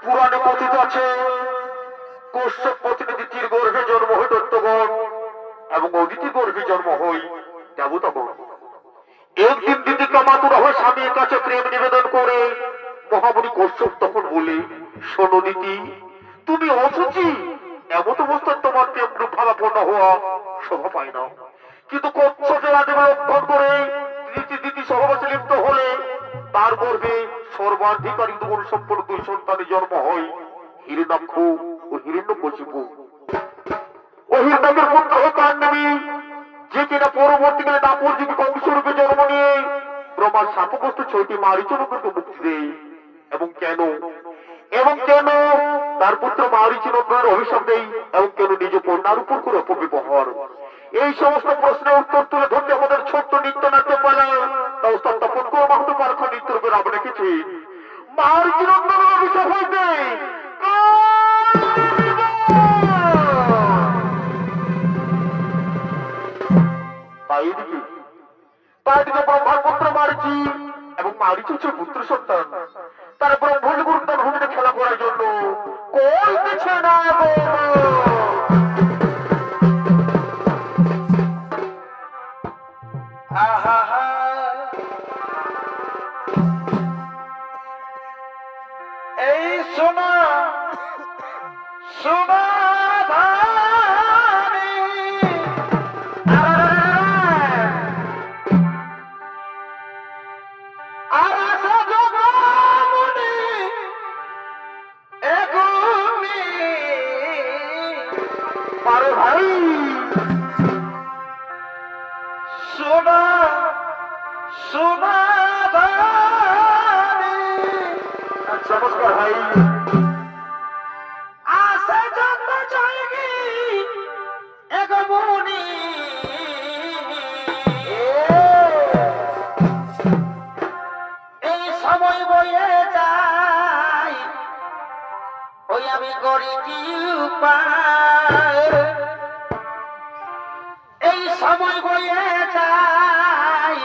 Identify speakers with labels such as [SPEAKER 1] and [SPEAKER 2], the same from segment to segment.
[SPEAKER 1] পুরাণে কথিত আছে কশ্যপ প্রতিনিধির গর্ভে জন্ম হয় দৈত্যগণ এবং অদিতি গর্ভে জন্ম হয় দেবতাগণ। একদিন দিদিকা মাতুরা হয়ে স্বামীর কাছে প্রেম নিবেদন করে মহামণি কশ্যপ তখন বলে, শোনো দিদি, তুমি অসুচি, এমন অবস্থায় তোমার প্রেম রূপ ভাবাপন্ন হওয়া শোভা পায় না। কিন্তু কচ্ছপের আদেবে লক্ষণ করে দিদি সহবাসে লিপ্ত হলে তার গর্ভে সর্বাধিকারী গুণ সম্পন্ন দুই সন্তানের জন্ম হয়, হিরণ্যাক্ষ ও হিরণ্যকশিপু। ও হিরণ্যাক্ষের পুত্র কাণ্ডবী, যে কিনা পরবর্তীকালে দাপর যুগে কংসরূপে জন্ম নিয়ে ব্রহ্মার শাপগ্রস্ত 6টি মারীচনগরকে মুক্তি দেয়। এবং কেন তার পুত্র মারীচি নন্দনের অভিশাপ দেয় এবং কেন নিজ কন্যার উপর করে অপব্যবহার। এই সমস্ত প্রশ্নের উত্তর তুলে ধরতে আমাদের ছোট্ট নৃত্যনাট্য পালা তা ওস্তাদ তপন কুমার মাহাতো পারখা নৃত্যরূপে নাম রেখেছে মারীচি নন্দনের অভিশাপ হইতে ব্রহ্মার পুত্র মারীচি এবং মারীচি হচ্ছে পুত্র সন্তান। তার ব্রহ্মণ গুরুদান ভূমিতে খেলা করার জন্য কইতেছে না
[SPEAKER 2] এই সোনা সোনা সোনা সোনা
[SPEAKER 1] নমস্কার ভাই।
[SPEAKER 2] আসে যত জয়গি এগমনি এই সময় বয়ে যায়, ওই আমি করি কি উপায়। এই সময় বয়ে যায়,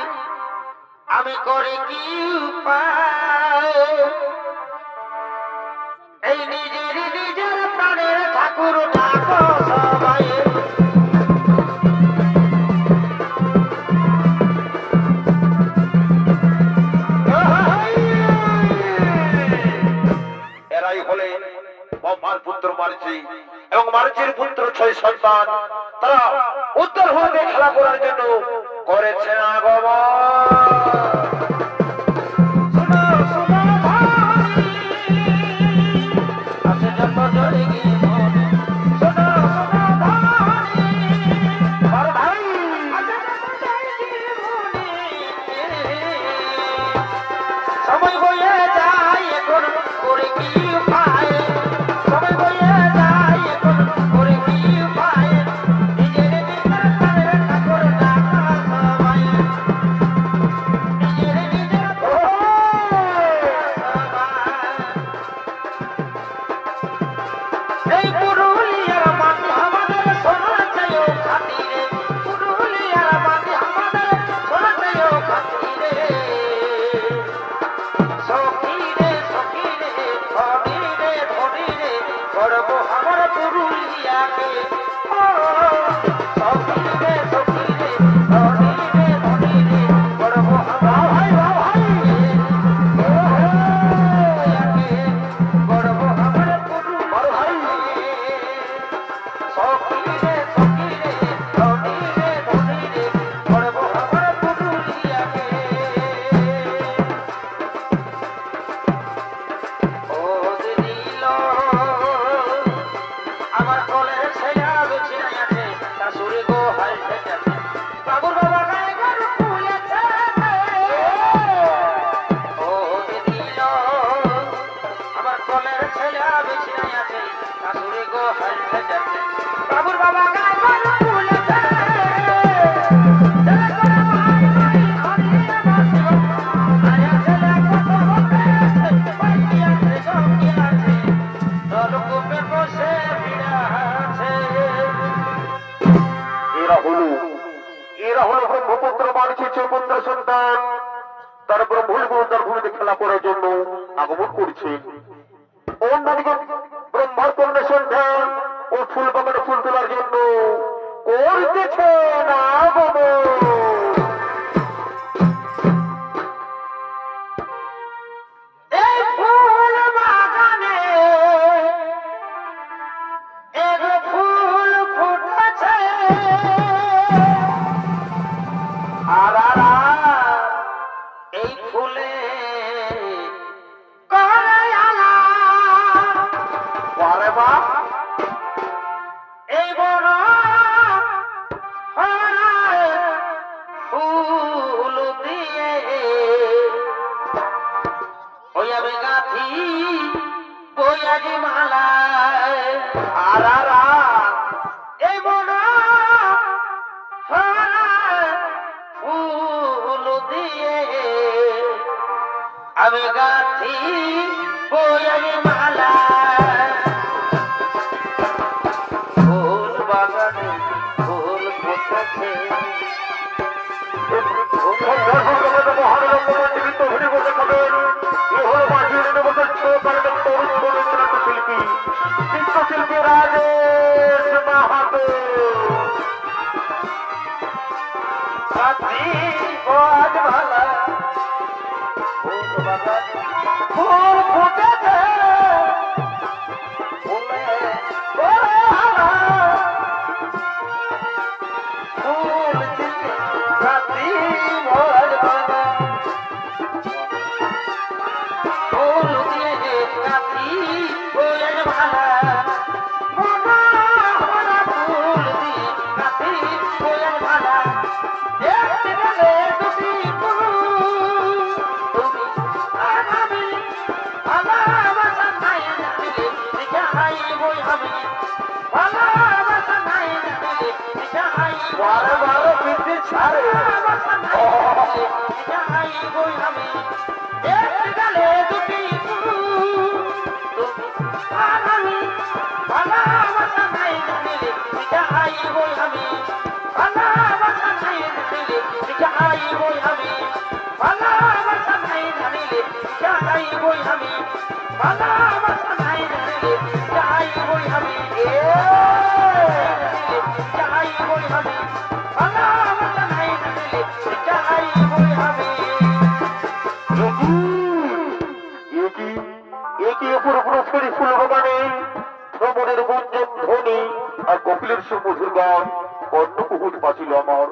[SPEAKER 2] আমি করি কি উপায়। এই নিজের নিজের প্রাণের ঠাকুর ডাকো সবাই।
[SPEAKER 1] এরাই হলে ব্রহ্মার পুত্র মারীচি এবং মারীচির পুত্র 6 সন্তান। তারা উত্তর হতে খেলা করার জন্য করেছেন আগমন।
[SPEAKER 2] সময় বয়ে যায় এখন করে কি উপায়। সময় বয়ে যায় এখন করে কি উপায়। নিজের নিজের প্রাণের ঠাকুর ডাকা সবাই। নিজের নিজের এই পুরুলিয়ার মাটি আমাদের সোনার চেয়েও খাতিরে। পুরুলিয়ার মাটি আমাদের সোনার চেয়েও খাতিরে। সখীরে সখীরে ধনীরে ধনীরে করব আমার পুরুলিয়াকে। সখীরে সখীরে ধনীরে ধনীরে করব আমার ভাই ভাই করব আমার পুরুলিয়াকে। সখীরে সখীরে ধনীরে ধনীরে করব আমার পুরুলিয়াকে। আমার কলের ছেলে বেঁচে আছে, শাশুড়ি গো হাল থেকে বাবুর বাবা গায়ে গান ফুলেছে। ও দিল আমার কলের ছেলে বেঁচে আছে, শাশুড়ি গো হাল থেকে
[SPEAKER 1] ব্রহ্মপুত্র বাণিজ্য চৌপুত্র সন্তান তারা ব্রহ্মগুরুদার ভূমিতে খেলা করার জন্য আগমন করছেন। অন্যদিকে ব্রহ্মার কন্যা সন্তান ও ফুল বাগানে ফুল তোলার জন্য করতেছে না আগমন।
[SPEAKER 2] এই ফুল বাগানে এক ফুল ফুটেছে, আর এই ফুলে করে আলা
[SPEAKER 1] আরে বাহ,
[SPEAKER 2] এই বড় ফুল দিয়ে ওই আমি গাথি বইয়াজি মালায়,
[SPEAKER 1] আর
[SPEAKER 2] এই বড় ফুল দিয়ে আমি গাথি বইয়াজি মালায়। ফুল বাগানে ফুল ফুটেছে,
[SPEAKER 1] চিত্রশিল্পী রাজেশ মাহাতো।
[SPEAKER 2] গাথি বইয়াজি মালা। ফুল বাগানে ফুল ফুটেছে, ফুলে করে আলা। ফুল দিতে গাথি বইয়াজি মালা। ফুল দিয়ে গাথি বইয়াজি মালা। মোনা মোনা ফুল দিয়ে গাথি বইয়াজি মালা। দেখতে গেলে দুটি ফুল, তুমি আর আমি, ভালোবাসা নাই দিলে দেখাই বই আমি, ভালোবাসা নাই দিলে দেখাই
[SPEAKER 1] বারে বারে বৃদ্ধি ছাড়ে।
[SPEAKER 2] ভালোবাসা নাই দিলে দেখাই বই আমি। দেখতে গেলে দুটি ফুল, তুমি আর আমি, ভালোবাসা নাই দিলে দেখাই বই আমি, ভালোবাসা নাই দিলে দেখাই বই আমি, ভালোবাসা নাই দিলে দেখাই বই আমি, ভালোবাসা নাই দিলে দেখাই বই আমি, দেখাই বই আমি, ভালোবাসা নাই দিলে দেখাই বই আমি।
[SPEAKER 1] ফুল বাগানে ভ্রমণের গুঞ্জন ধ্বনি আর কপিলের সুমধুর গান অন্য কুহুত বাঁচিল আমার।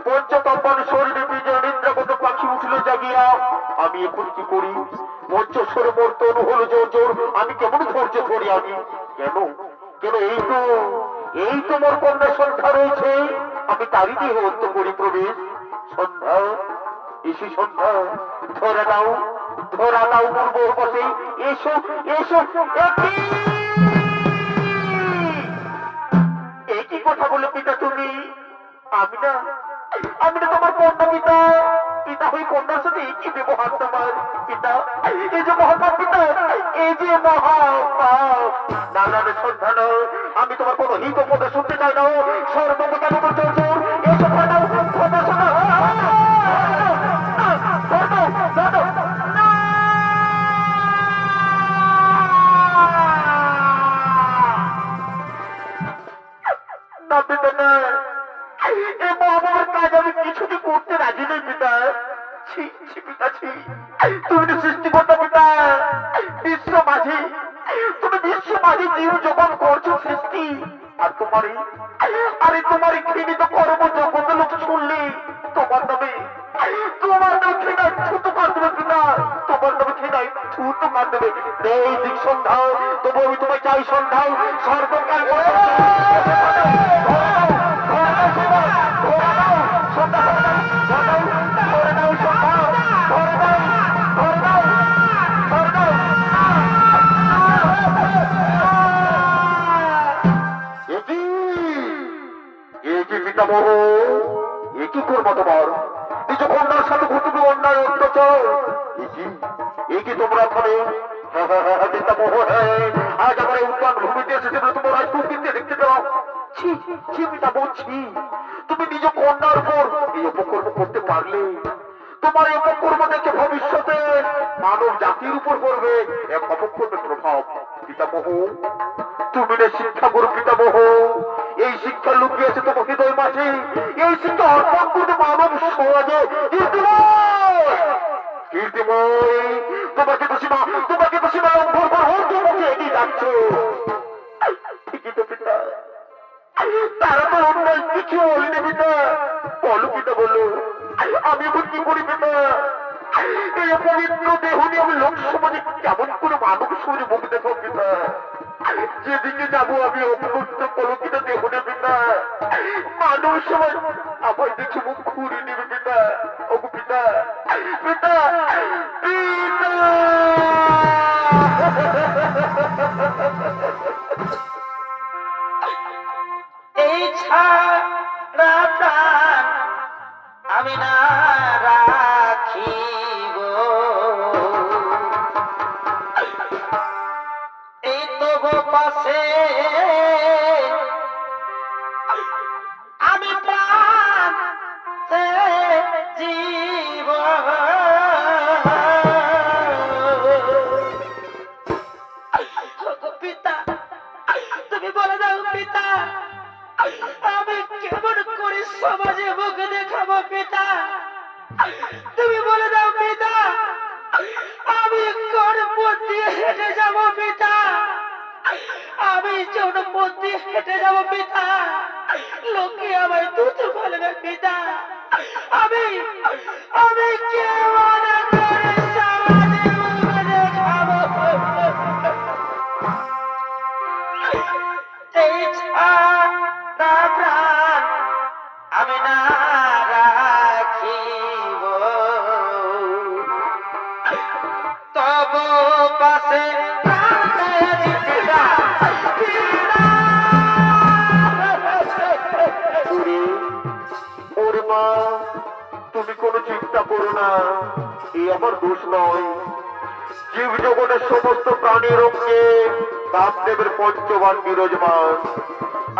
[SPEAKER 1] পঞ্চতম্বন শরীরে বিজয় নিদ্রাগত পাখি উঠিল জাগিয়া। আমি এখন কি করি? পঞ্চস্বর মর্তন হলো জোর জোর, আমি কেমন ধৈর্য ধরি আমি? কেন কেন এই তো মোর কন্যা সন্ধ্যা রয়েছে, আমি তারই দিয়ে অন্ত করি প্রবেশ। সন্ধ্যা এসে সন্ধ্যা, ধরা দাও পূর্ব বসে, এসো এসো। একই কথা বলো পিতা তুমি? আমি না তোমার কন্যা পিতা। পিতা হয়ে কন্যার সাথে কি ব্যবহার তোমার পিতা? এই যে মহাপাপ পিতা, এই যে মহাপাপ। না না রে সন্ধ্যা না, আমি তোমার কোনো হিত পদে শুনতে চাই না। সর্বপিতা তোমার জোর জোর এসো, ঘটাও কথা শোনা। না পিতা না, এই মহামার কাজ আমি কিছুটি করতে রাজি নেই পিতা। ছি ছি পিতা ছি, তুমি তো সৃষ্টিকর্তা পিতা, বিশ্ব মাঝি। তুমি বিশ্ব মাঝি জীব যখন করছো সৃষ্টি, আর তোমারই ঘৃণিত কর্ম জগত লোক শুনলে তোমার নামে ঘৃণায় থুতু কার দেবে পিতা। তোমার নামে ঘৃণায় থুতু কার দেবে। এই দিক সন্ধ্যাও তবু আমি তোমায় চাই সন্ধ্যাও সর্বকাল পিতামহ, এ কি করবো তোমার? নিজ কন্যার সাথে ঘটবে অন্যায় অত্যাচার। এ কি তোমরা থামে? পিতামহ, আজ আমার এই উত্তান ভূমিতে এসেছে বলে তোমার রাজপুত দেখতে দাও। ছি ছি পিতা বলছি, তুমি নিজ কন্যার উপর এই অপকর্ম করতে পারলে তোমার এই অপকর্ম থেকে ভবিষ্যতে মানব জাতির উপর পড়বে এক অপকর্মের প্রভাব। পিতামহ, তুমি না শিক্ষা গুরু পিতামহ, এই শিক্ষা লুকিয়ে আছে তোমার হৃদয় মাঝে, এই শিক্ষা অর্পণ করতে মানব সমাজে কীর্তিময় তোমাকে তো সীমা লঙ্ঘন করে তোমাকে এগিয়ে যাচ্ছে। ঠিকই তো পিতা, তারা তো অন্যায় কিছু বলিনি পিতা। বলো পিতা, বলো আমি এখন কি করি পিতা? এই অপবিত্র দেহ নিয়ে আমি লোক সমাজে কেমন করে মানব সমাজে মুখ দেখাবো পিতা? যেদিকে যাবো আমি অপবিত্র কলঙ্কিত দেহ নিয়ে পিতা, মানব সমাজ আমার দেখে মুখ ঘুরিয়ে নেবে পিতা। ওগো পিতা, পিতা, পিতা।
[SPEAKER 2] এই ছাড়া প্রাণ আমি না রাখিব, এই তবু পাশে আমি প্রাণ জীব। পিতা, তুমি বলে দাও পিতা, আমি কেমন করে সমাজে মুখ দেখাবো পিতা? তুমি বলে দাও পিতা, আমি কোন পথ দিয়ে হেঁটে যাব পিতা? আমি কোন পথ দিয়ে হেঁটে যাব পিতা? লোকে আমায় তুচ্ছ বলবে পিতা। আমি আমি কেমন করে সমাজে মুখ দেখাবো? এই ছাড়া প্রাণ আমি না রাখিব, তবু পাশে
[SPEAKER 1] ওরে মা, তুমি কোনো চিন্তা করো না, এই আমার দোষ নয়। জীব জগতের সমস্ত প্রাণীর অঙ্গে কামদেবের পঞ্চবান বিরাজমান,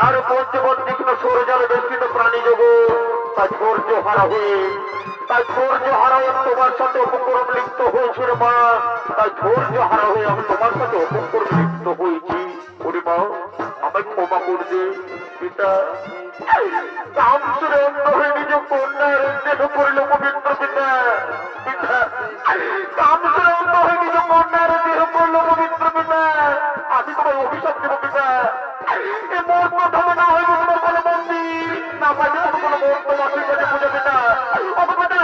[SPEAKER 1] আর পঞ্চবান তীক্ষ্ণ সৌরজালে বেষ্টিত প্রাণী জগৎ তাই ধৈর্য হারা হয়ে তোমার সাথে অপকর্ম লিপ্ত হয়েছিল মা। তাই ধৈর্য হারা হয়ে আমি তোমার সাথে অপকর্ম লিপ্ত হয়েছি। ওরে মা, আমায় ক্ষমা করে দে পিতা। কামসুরে অন্ধ হয়ে নিজ কন্যার দেহ করিল পবিত্র পিতা। পিতা, কামসুরে অন্ধ হয়ে নিজ কন্যার দেহ করল পবিত্র পিতা। আমি তোমার অভিশাপ দেব পিতা। এ মর্ম ধামে না হইব তোমার কোনো মন্দির, না পাইবে তোমার কোনো মর্ম মাসির কাছে পূজা পিতা। ওগো পিতা,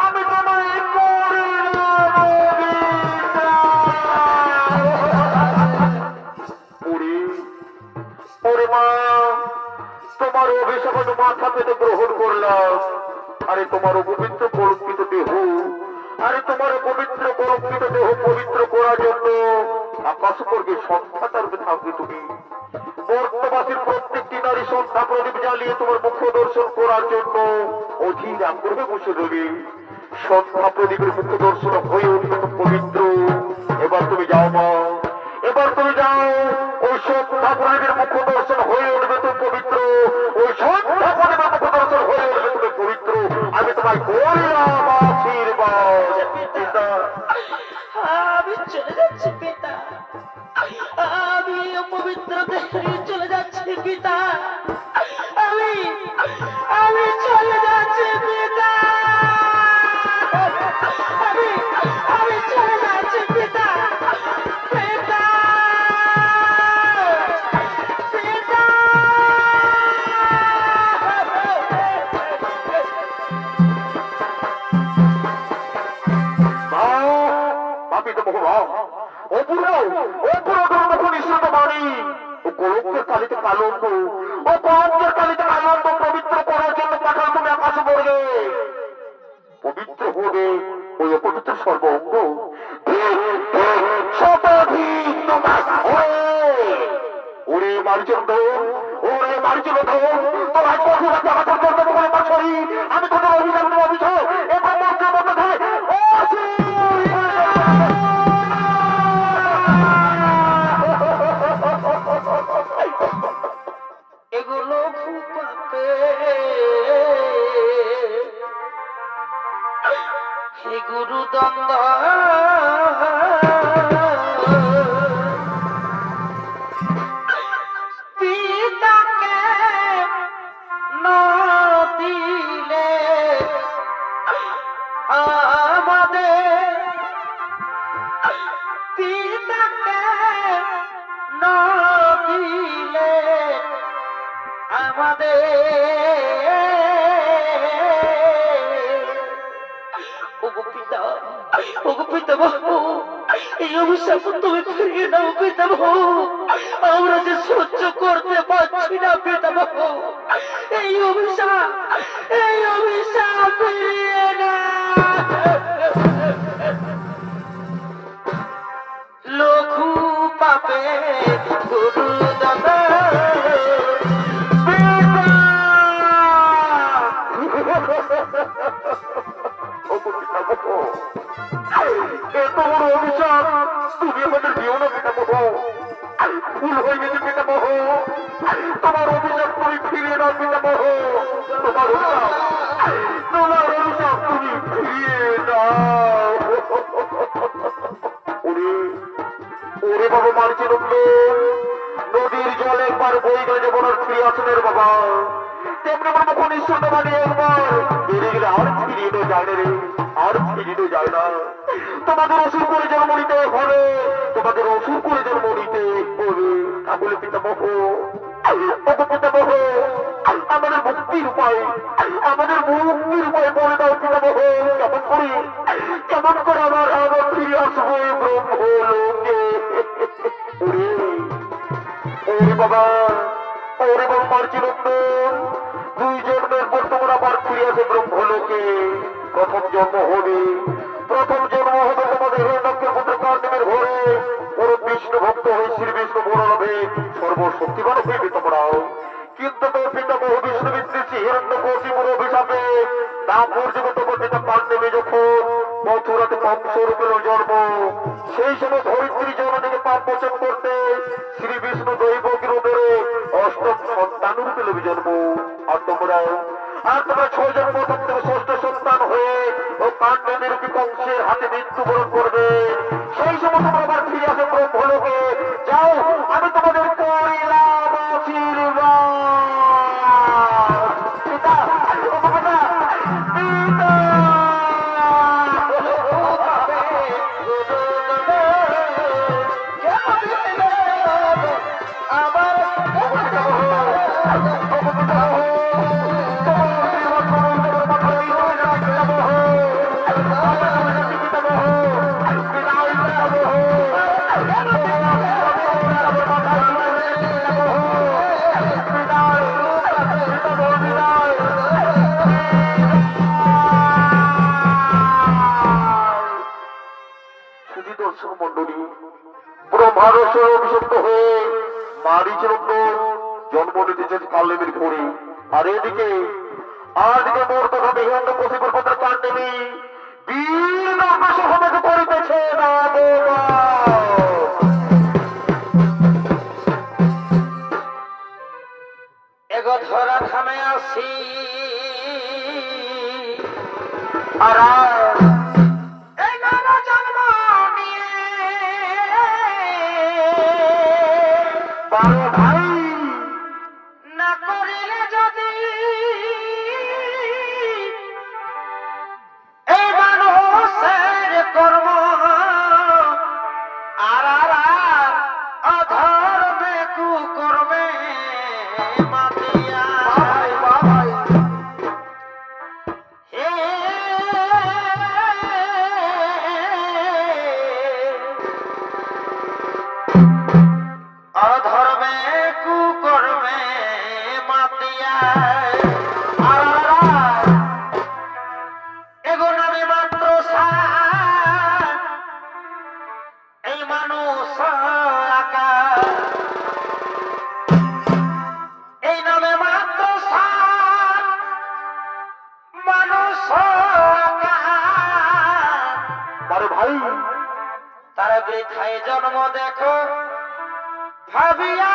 [SPEAKER 1] আমি তোমায় করিল পিতা। ওরে মা, তোমার অভিশাপ আমি মাথা পেতে গ্রহণ করলাম। আরে তোমার অপবিত্র কলঙ্কিত দেহ, আরে তোমার পবিত্র কলঙ্কিত দেহ পবিত্র করার জন্য আকাশ বর্গের সন্ধ্যা তারকে থাকবে তুমি। বর্তমাসীর প্রত্যেকটি নারী সন্ধ্যা প্রদীপ জ্বালিয়ে তোমার মুখ দর্শন করার জন্য অধীর আগ্রহে বসে রবে। সন্ধ্যা প্রদীপের মুখ দর্শন হয়ে উঠবে তো পবিত্র। এবার তুমি যাও মা, এবার তুমি যাও। ওই সন্ধ্যা প্রদীপের মুখ দর্শন হয়ে উঠবে তো পবিত্র। ওই সন্ধ্যা প্রদীপের মুখ দর্শন হয়ে উঠবে তুমি পবিত্র। আমি তোমায় করিলাম আশীর্বাদ পিতা।
[SPEAKER 2] আমি চলে যাচ্ছি পিতা, আমি পবিত্র দেহে চলে যাচ্ছি পিতা, আমি আমি চলে যাচ্ছি পিতা, আমি আমি চলে যাচ্ছি পিতা, পিতা, পিতা।
[SPEAKER 1] কালিতে কালন্দ, ও কলঙ্কের কালিতে কালন্দ পবিত্র করার জন্য পাঠাও তুমি আকাশ বর্গে। পবিত্র হবে ওই অপবিত্র সর্বঙ্গ ওরে মার্জন ধন, ওরে মার্জন ধন, তোমার কঠোর জাগাতার জন্য তোমার পাছরি আমি তোমার অভিযান অভিযোগ এবং মন্ত্রের মধ্যে থাকে।
[SPEAKER 2] এগুলো খুপাতে হে গুরু দ্বন্দ্ব পিতাকে না দিলে আমাদের পিতাকে না দিলে ওগো পিতামহ, এই অভিশাপ তুমি ফিরিয়ে দাও পিতামহ, আমরা যে সহ্য করতে পারছি না পিতামহ, এই অভিশাপ ফিরিয়ে দাও। লঘু পাপে গুরু দাদা
[SPEAKER 1] এত বড় অভিশাপ তুমি আমাদের দিও না পিতামহ, ভুল হয়ে গেছে পিতামহ, তোমার অভিশাপ তুমি ফিরিয়ে দাও পিতামহ, তোমার অভিশাপ তুমি ফিরিয়ে দাও। ওরে বাবা মারছে নদীর জল একবার বই গেলে যেমন আর ফিরে আসনের বাবা, তেমনি আমার মুখ নিশ্চয় মানে একবার বেড়ে গেলে আর ফিরিয়ে তো যায় না রে, আর ফিরিয়ে যায় না। তোমাদের অসুর করে জন্ম নিতে হবে, তোমাদের অসুর করে জন্ম নিতে হবে। তাহলে পিতামহ, পিতামহ, আমাদের মুক্তির উপায় বলে দাও পিতামহ, কেমন করে আমার ফিরে আসবো ব্রহ্মলোকে। ওরে বাবা মারছি নন্দন, 2 জন্মের পর তোমরা আবার ফিরে আসে ব্রহ্মলোকে। প্রথম জন্ম হবে তোমাদের হিরণ্যকের পুত্র কার্তিকের ঘরে, পুরো বিষ্ণু ভক্ত হয়ে শ্রী বিষ্ণু বড়লাভে সর্বশক্তিমান হইবে তোমরাও। কিন্তু তোর পিতামহ বিষ্ণু বিদ্বেষী হিরণ্যকশি পুরো অভিশাপে দাপুর যুগে তোমার পিতা পাণ্ডবে যখন মথুরাতে কংসরূপের জন্ম, সেই সময় ধরিত্রী জননীকে পাপ মোচন করতে শ্রী বিষ্ণু দৈবকী রূপে অষ্টম সন্তান রূপে লবি জন্ম। আর তোমরা 6 জন্ম থাকতে 6ষ্ঠ সন্তান হয়ে ও পাণ্ডবের রূপী কংসের হাতে মৃত্যুবরণ করবে। সেই সময় তোমরা আবার ফিরে আসে ব্রহ্মলোকে। যাও, আমি তোমাদের করিলাম আশীর্বাদ। পিতা, পিতা, পিতা। দর্শক মন্ডলী, ব্রহ্মারসে অভিষিক্ত হয়ে মারীচের জন্ম নিতেছেন কালেমের ঘরে। আর এদিকে মূর্তভাবে হিরণ্যকশিপুর পুত্র পাণ্ডবী বীর আকাশে করিতেছে না।
[SPEAKER 2] এগো ধরা থামে আসি
[SPEAKER 1] আর ভাই
[SPEAKER 2] না করিলে যদি এই মানুষের কর্ম আর অধর্মে কুকর্মে মাতিয়া হে অধর্মে কুকর্মে মাতিয়া এগো নামে মাত্র এই মানুষ আকার, এই নামে মাত্র মানুষ আকার।
[SPEAKER 1] ভাই
[SPEAKER 2] তারা বৃথায় জন্ম দেখো ভাবিয়া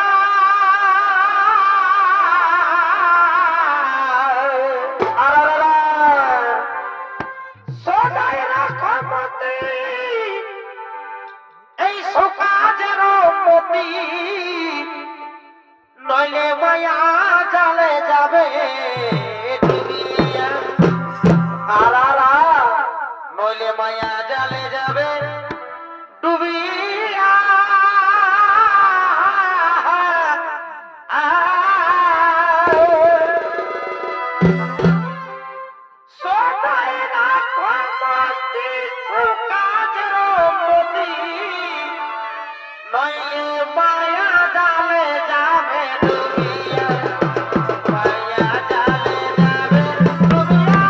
[SPEAKER 2] যাবে ডুবিয়া আলারা নইলে মায়া জালে যাবে ডুবিয়া সদাই রাখো মতি সুকাজের মতি নইলে মায়া জালে যাবে ডুবিয়া মায়া জালে যাবে ডুবিয়া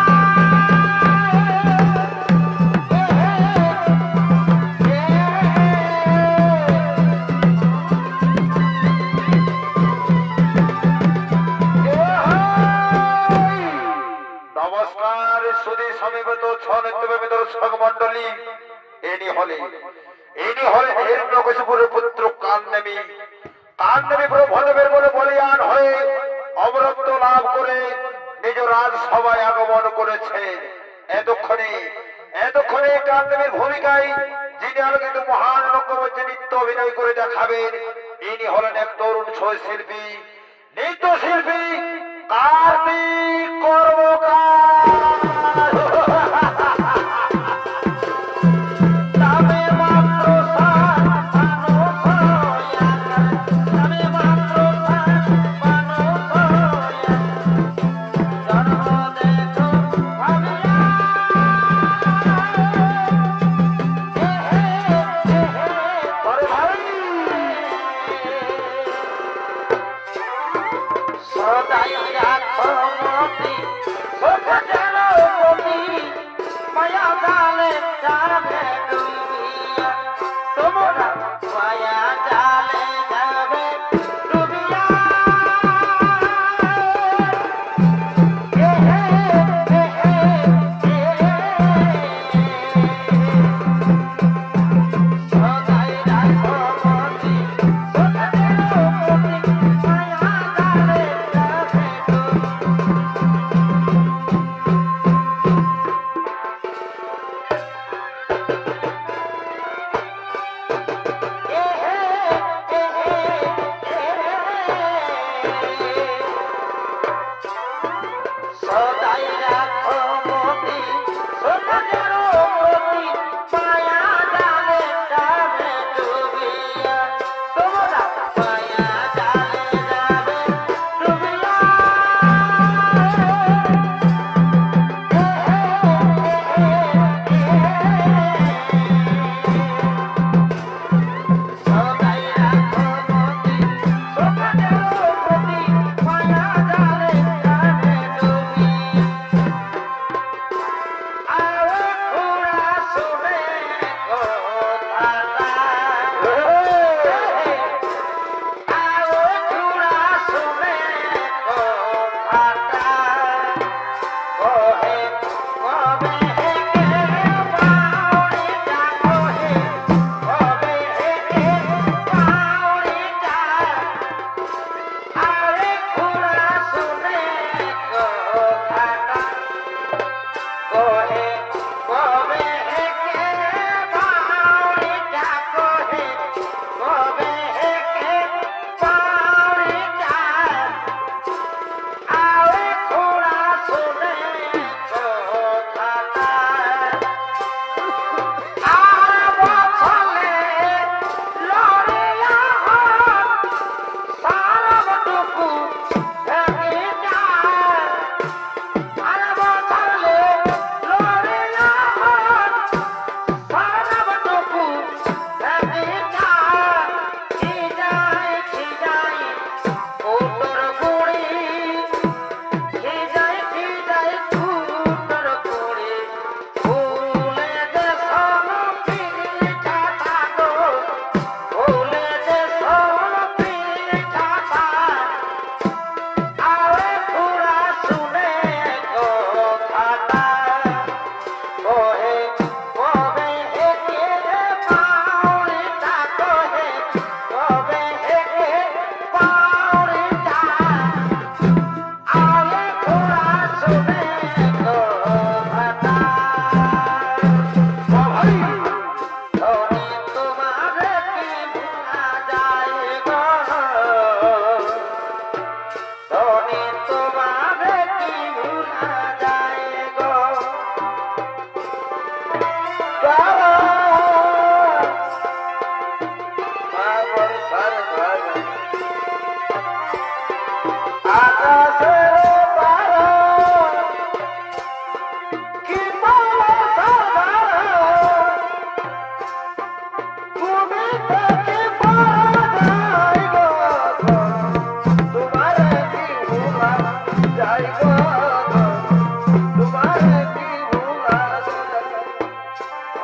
[SPEAKER 1] নমস্কার সুধী সমবেত ছন্দিত দর্শক মন্ডলী, ইনি হলেন হিরণ্যকশিপুরের পুত্র কান্দেবী প্রভদেবের বলে বলিয়ান হয়ে অমরত্ব লাভ করে নিজ রাজসভায় আগমন করেছেন। এতক্ষণে কান্দেবীর ভূমিকায় যিনি আলোকিত মহান রঙ্গমঞ্চে নৃত্য অভিনয় করে দেখাবেন, ইনি হলেন এক তরুণ ছয় শিল্পী, নৃত্যশিল্পী কার্তিক কর্মকার।
[SPEAKER 2] তবে মাত্র তবে মাত্র জন্ম দেখো ভাবিয়া
[SPEAKER 1] আরে ভাই,
[SPEAKER 2] সদাই রাখো মতি সুকাজের মতি মায়া জালে যাবে ডুবিয়া তোমরা মায়া জালে যাবে ডুবিয়া সদাই রাখো মতি সুকাজের মতি মায়া জালে যাবে ডুবিয়া সদাই রাখো মতি সুকাজের মতি মায়া জালে যাবে ডুবিয়া তোমরা মায়া জালে যাবে ডুবিয়া সদাই রাখো মতি সুকাজের মতি মায়া জালে যাবে ডুবিয়া আরে ঘোড়া শুনে কথাটা আরে ঘোড়া শুনে কথাটা ওহে কবে কে বাউড়িটা ওহে কবে কে বাউড়িটা আরে ঘোড়া শুনে কথাটা কোহে কবে কে বাউড়িটা কোহে কবে কে বাউড়িটা আরে ঘোড়া শুনে কথাটা আর বছলে লড়িয়া সারবটুকু ভেঙে যায় আর বছলে লড়িয়া সারবটুকু ভেঙে যায় খিজাই উত্তর গুড়ি খিজাই উত্তর গুড়ি ভুলে যে সব পিঠাটা গো ভুলে যে সব পিঠাটা আরে ঘোড়া শুনে কথাটা কোহে কবে কে বাউড়িটা কোহে কবে কে বাউড়িটা আরে ঘোড়া শুনে কথাটা
[SPEAKER 1] ভাই,
[SPEAKER 2] ধনী তোমারে কি ভুলা যায় গো ধনী তোমার তোমার কি ভুলা যায়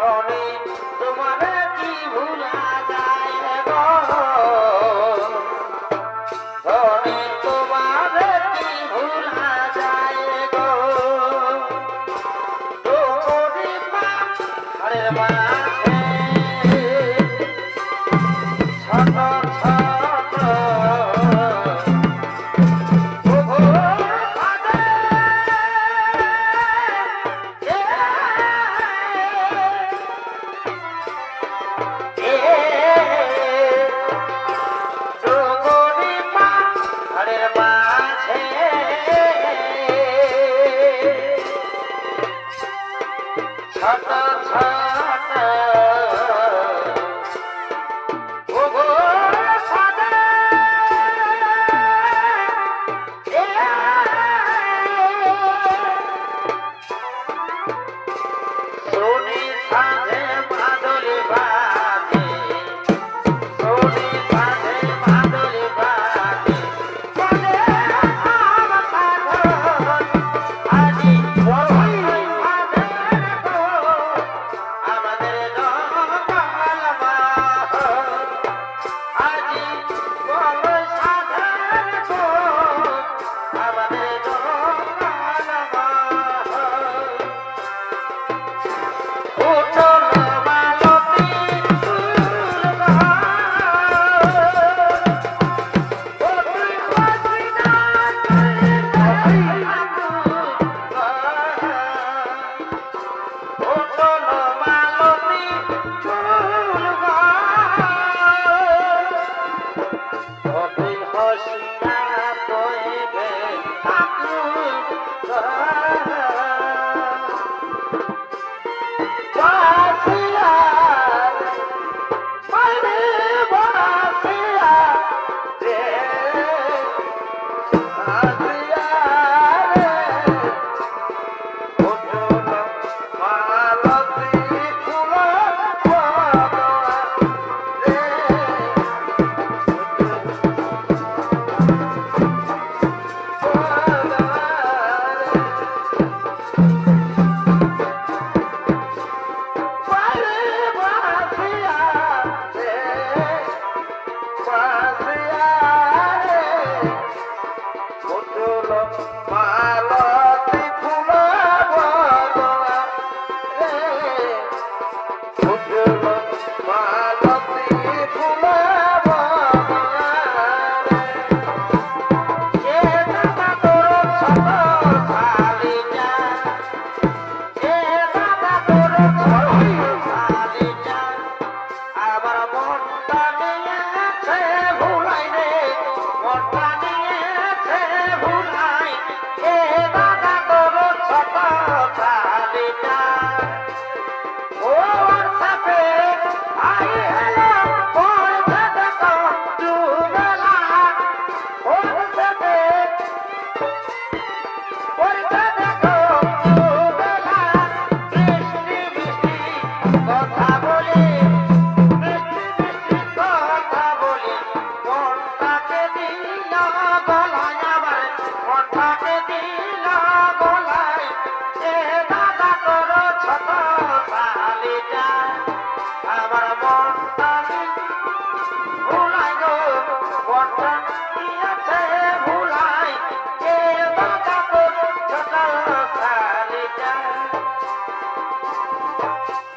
[SPEAKER 2] অনেক তোমার কি ভুলা যায় গো অনেক তোমার কি ভুলা যায় গো তোরে মা আরে মাঝে ছোট ছোট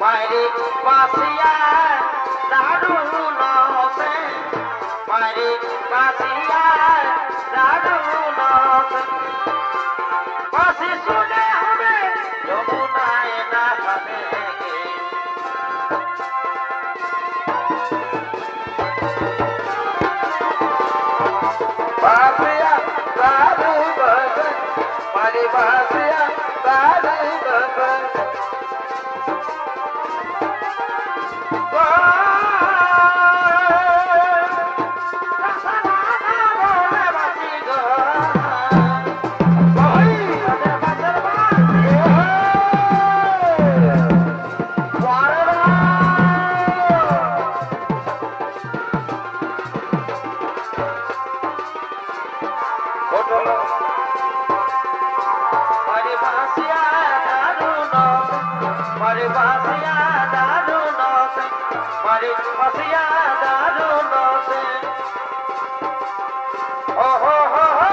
[SPEAKER 2] মাইরে বাসিয়া দারুণ সে মাইরে বাসিয়া দারুণ সে বাসি শুনে হবে যমুনায় না হবে বাসিয়া দারুণ সে মাইরে বাসিয়া দারুণ সে মারে বাসিয়া দারুণ মারে বাসিয়া দারুণ মারে বাসিয়া দারুণ ও হো হো হো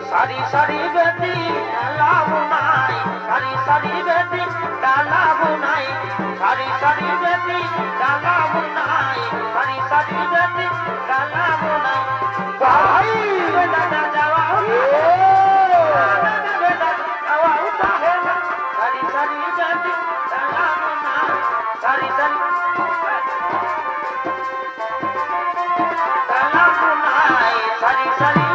[SPEAKER 2] সারি সারি বেদি লাভ নাই সারি সারি বেদি লাভ নাই সারি সারি বেদি লাভ নাই সারি সারি বেদি লাভ নাই ভাই বেটা যাওয়া বেটা যাওয়া উঠাহে সারি সারি বেদি লাভ নাই সারি সারি লাভ নাই সারি সারি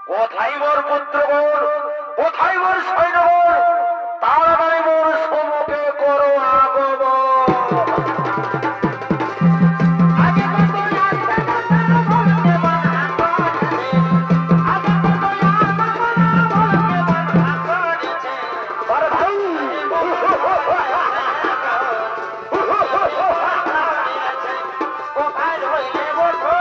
[SPEAKER 1] কোথায় মোর পুত্রগণ, কোথায় মোর সৈন্যগণ, তাড়াতাড়ি মোর সম্মুখে করো আগমন।
[SPEAKER 2] আগে কত আসতে কথা বলতে বাধা করেছে, আগে কত আসতে কথা বলতে বাধা করেছে।
[SPEAKER 1] আরে ভাই
[SPEAKER 2] কোথায় রইলে বসো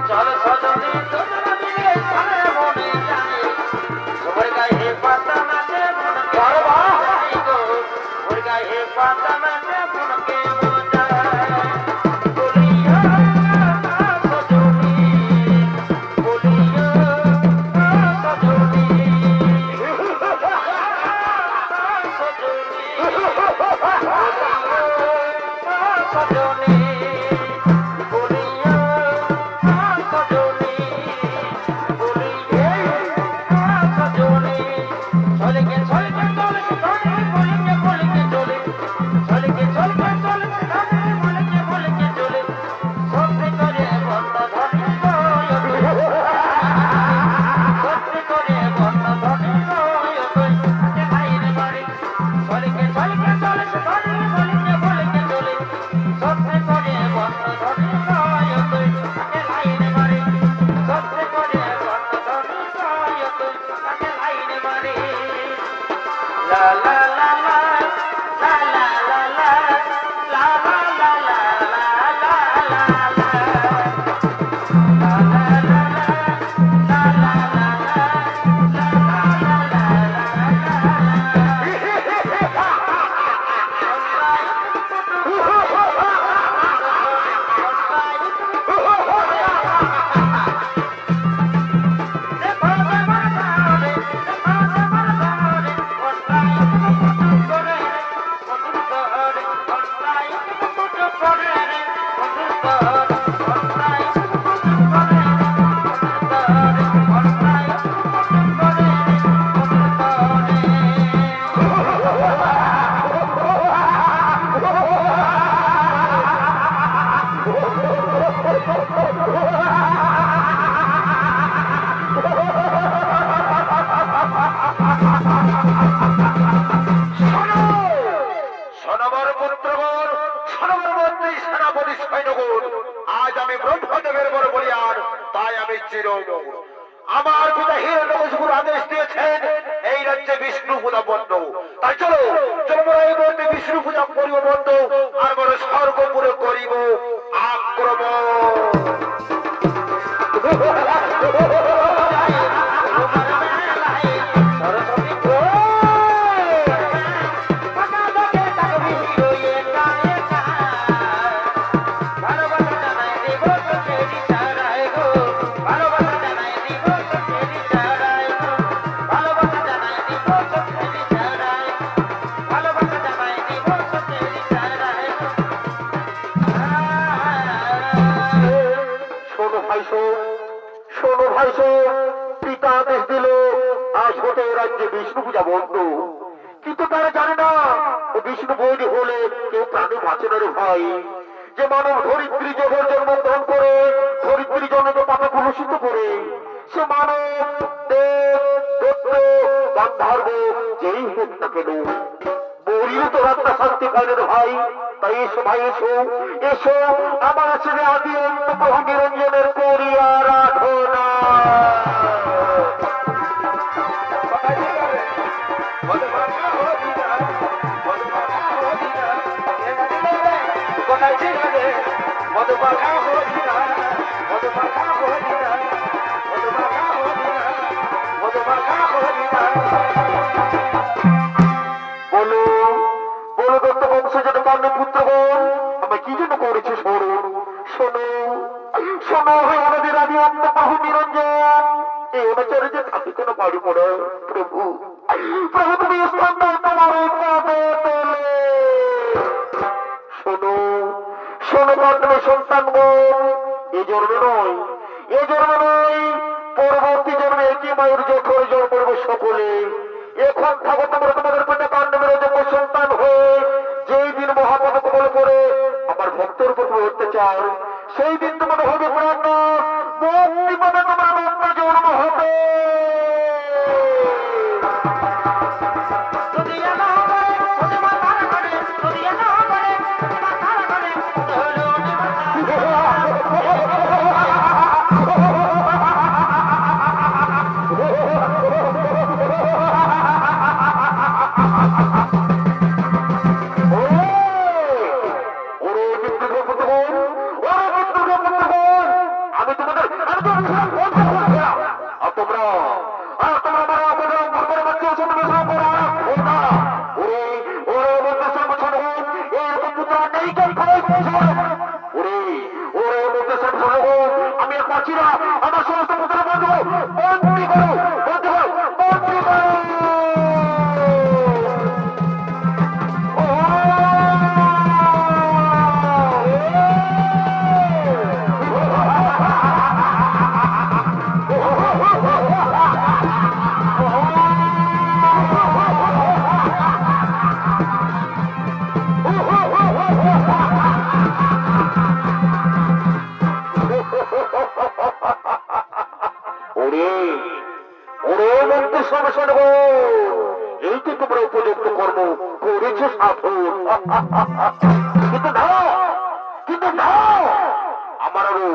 [SPEAKER 2] চল সজনে তোমরা মিলে সারা মনে যায় তোমার গায়ে পাতা নাচে মনকে যায় গো ওর গায়ে পাতা নাচে মনকে বোঝায় বলিও সজনি বলিও সজনি সজনি
[SPEAKER 1] সনবর পুত্রগণ, সনবর মন্ত্রী, সেনাপতি, সৈন্যগণ, আজ আমি ব্রহ্মদেবের বড় বলিয়ার, তাই আমি চিরমোর। আমার পিতা হিরণ্যকশিপুর আদেশ দিয়েছেন এই রাজ্যে বিষ্ণু পূজা বন্ধ। তাই চলো চলো আমরা এই মুহূর্তে বিষ্ণু পূজা করিব বন্ধ, আর বড় স্বর্গপুরে করিব আক্রমণ। শোনো ভাই, পিতা আদেশ দিল আজ হতে রাজ্যে বিষ্ণু পূজা বন্ধ, কিন্তু তারা জানে না ও বিষ্ণু বৈরী হলে কেউ প্রাণী বাঁচে না রে ভাই। যে মানব ধরিত্রী জগৎ জন্মগ্রহণ করে, ধরিত্রী জনকে পাতা কলুষিত করে, সে মানব দেব দত্ত গান্ধার্ব যেই হোক না কেন, বৌরীও তো রাত্রা শান্তি পায় না রে ভাই। তাই এসো ভাই, এসো এসো আমার ছেলে আদি অন্ত প্রভু নিরঞ্জনের করিয়া রাধনা।
[SPEAKER 2] তোমার খানা করি না
[SPEAKER 1] বলো বলো দত্ত বংশজাত কান্ড পুত্রগণ আমি কি জন্য করেছি শোনো শোনো শোনো হে আমাদের আদি অন্তপ্রভু নিরঞ্জন এই অনুচারে যে থাকি কেন বাড়ি পড়ে প্রভু প্রভু তুমি স্থান দাও তোমার পদে তোলে শোনো শোনো পাত্রে সন্তানগণ এই জন্মে নয় এই জন্মে নয় পরবর্তী জন্মে একই মায়ের যথর জন্ম করবে সকলে এখন থাকো তোমরা তোমাদের পেটে কাণ্ড মেরে যোগ্য সন্তান হয়ে যেই দিন মহাপদ কবল করে আমার ভক্তের উপর অত্যাচার সেই দিন তোমাদের হবে প্রাণ মুক্তি পাবে তোমার নতুন জন্ম হবে
[SPEAKER 2] যদি না করে যদি মাথা করে যদি না করে মাথা করে হলো
[SPEAKER 1] আমি আর পাচ্ছি না আমার সমস্ত পুত্র বন্ধু বন্দি করো বন্দি করো বন্দি করো এই তো তোমরা উপযুক্ত কর্ম করেছো সাধন কিন্তু না কিন্তু না আমার আরো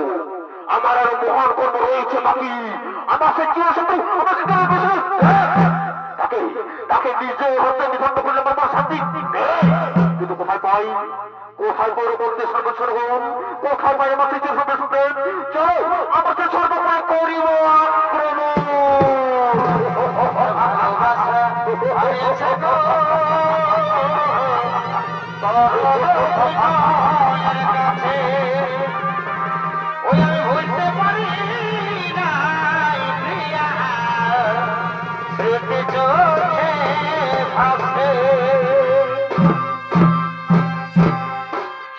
[SPEAKER 1] মহান কর্ম রয়েছে বাকি আমার সে কি তাকে তাকে নিজে হতে নিধন করলে আমার শান্তি কিন্তু কোথায় পাই কোথায় বড় বলতে সর্বসর্গম কোথায় পাই আমাকে যে হবে শুনতেন চলো আমাকে সর্বময় করিব
[SPEAKER 2] ওই আমি বলতে পারি না প্রিয়া স্মৃতি চোখে ভাসে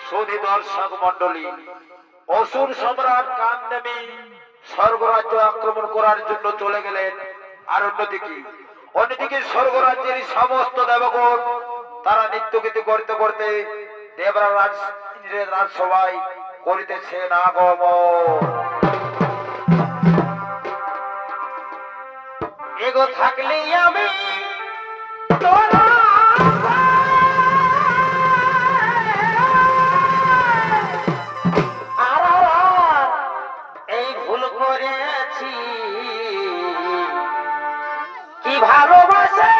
[SPEAKER 2] সুধী দর্শক মন্ডলী অসুর সম্রাট কান্দেবী স্বর্গরাজ্য আক্রমণ করার জন্য চলে গেলেন আর অন্যদিকে স্বর্গরাজ্যের সমস্ত দেবগণ তারা নৃত্যগীতি করতে করতে দেবরাজ ইন্দ্রের রাজসভায় করিতেছেন আগমন এগো থাকলেই আমি তোরা এই ভুল করেছি কি ভালোবাসে